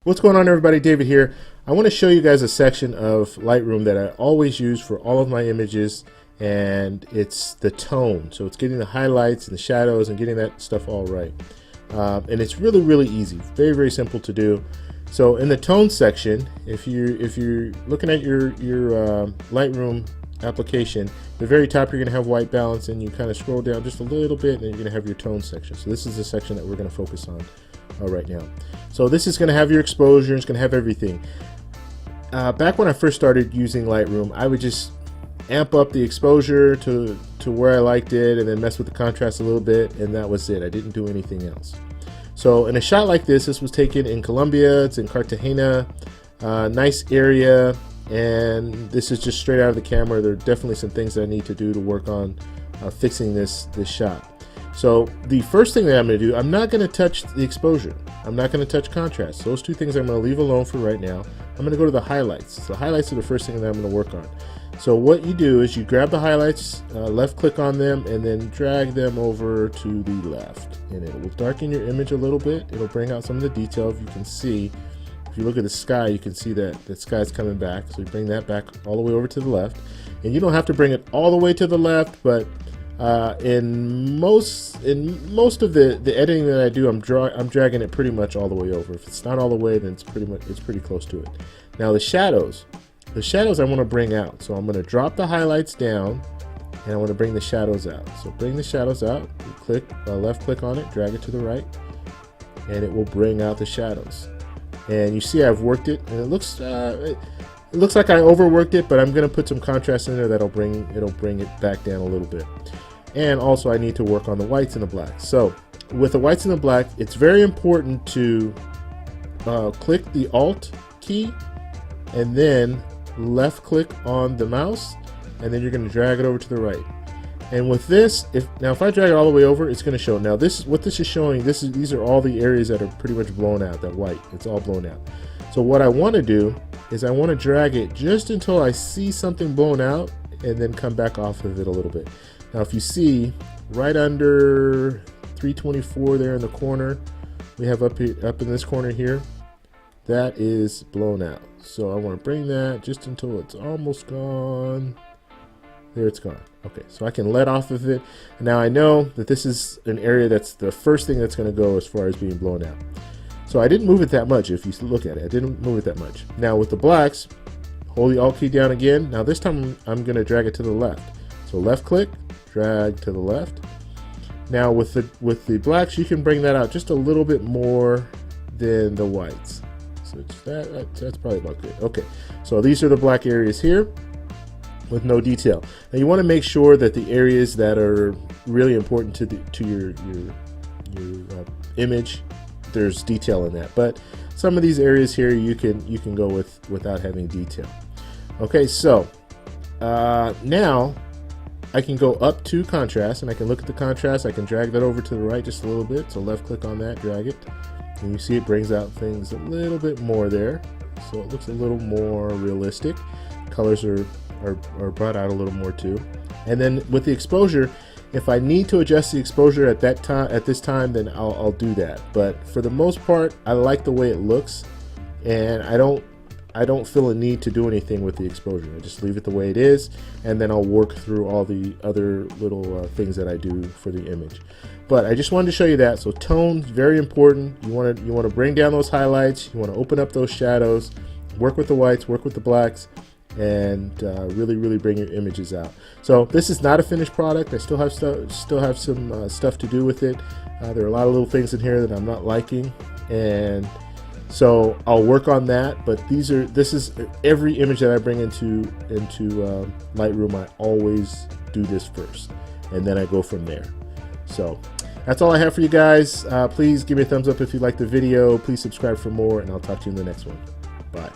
What's going on, everybody? David here. I want to show you guys a section of Lightroom that I always use for all of my images, and it's the tone. So it's getting the highlights and the shadows and getting that stuff all right. And it's really easy, very simple to do. So in the tone section, if you're looking at your Lightroom application, the very top you're going to have white balance, and you kind of scroll down just a little bit, and then you're going to have your tone section. So this is the section that we're going to focus on right now. So this is going to have your exposure, it's going to have everything. Back when I first started using Lightroom, I would just amp up the exposure to where I liked it, and then mess with the contrast a little bit, and that was it. I didn't do anything else. So in a shot like this was taken in Colombia. It's in Cartagena, nice area, and this is just straight out of the camera. There are definitely some things that I need to do to work on fixing this shot. So the first thing that I'm going to do, I'm not going to touch the exposure. I'm not going to touch contrast. Those two things I'm going to leave alone for right now. I'm going to go to the highlights. So highlights are the first thing that I'm going to work on. So what you do is you grab the highlights, left click on them, and then drag them over to the left. And it will darken your image a little bit. It'll bring out some of the detail. If you can see, if you look at the sky, you can see that the sky's coming back. So you bring that back all the way over to the left. And you don't have to bring it all the way to the left, but in most of the editing that I do, I'm dragging it pretty much all the way over. If it's not all the way, then it's pretty close to it. Now the shadows I want to bring out. So I'm going to drop the highlights down, and I want to bring the shadows out. So bring the shadows out. You click left click on it, drag it to the right, and it will bring out the shadows. And you see I've worked it, and it looks like I overworked it, but I'm going to put some contrast in there that'll bring it back down a little bit. And also I need to work on the whites and the blacks. So with the whites and the black, it's very important to click the Alt key and then left click on the mouse, and then you're going to drag it over to the right. And with this, if I drag it all the way over, it's going to show. Now what this is showing, these are all the areas that are pretty much blown out. That white, it's all blown out. So what I want to do is I want to drag it just until I see something blown out, and then come back off of it a little bit. Now if you see right under 324 there in the corner, we have up in this corner here, that is blown out. So I want to bring that just until it's almost gone. There, it's gone. Okay, so I can let off of it. Now I know that this is an area that's the first thing that's going to go as far as being blown out. So I didn't move it that much. If you look at it, I didn't move it that much. Now with the blacks, hold the Alt key down again. Now this time I'm going to drag it to the left. So left click, drag to the left. Now with the blacks, you can bring that out just a little bit more than the whites. So that's probably about good. Okay, so these are the black areas here with no detail. Now you want to make sure that the areas that are really important to your image, there's detail in that. But some of these areas here you can go without having detail. Okay, so now I can go up to contrast, and I can look at the contrast. I can drag that over to the right just a little bit. So left click on that, drag it, and you see it brings out things a little bit more there. So it looks a little more realistic. Colors are brought out a little more too. And then with the exposure, if I need to adjust the exposure at this time, then I'll do that. But for the most part, I like the way it looks, and I don't feel a need to do anything with the exposure. I just leave it the way it is, and then I'll work through all the other little things that I do for the image. But I just wanted to show you that. So tone, very important. You want to bring down those highlights. You want to open up those shadows. Work with the whites, work with the blacks, and really bring your images out. So this is not a finished product. I still have some stuff to do with it. There are a lot of little things in here that I'm not liking, and so I'll work on that. But this is every image that I bring into Lightroom. I always do this first, and then I go from there. So that's all I have for you guys. Please give me a thumbs up if you like the video. Please subscribe for more, and I'll talk to you in the next one. Bye.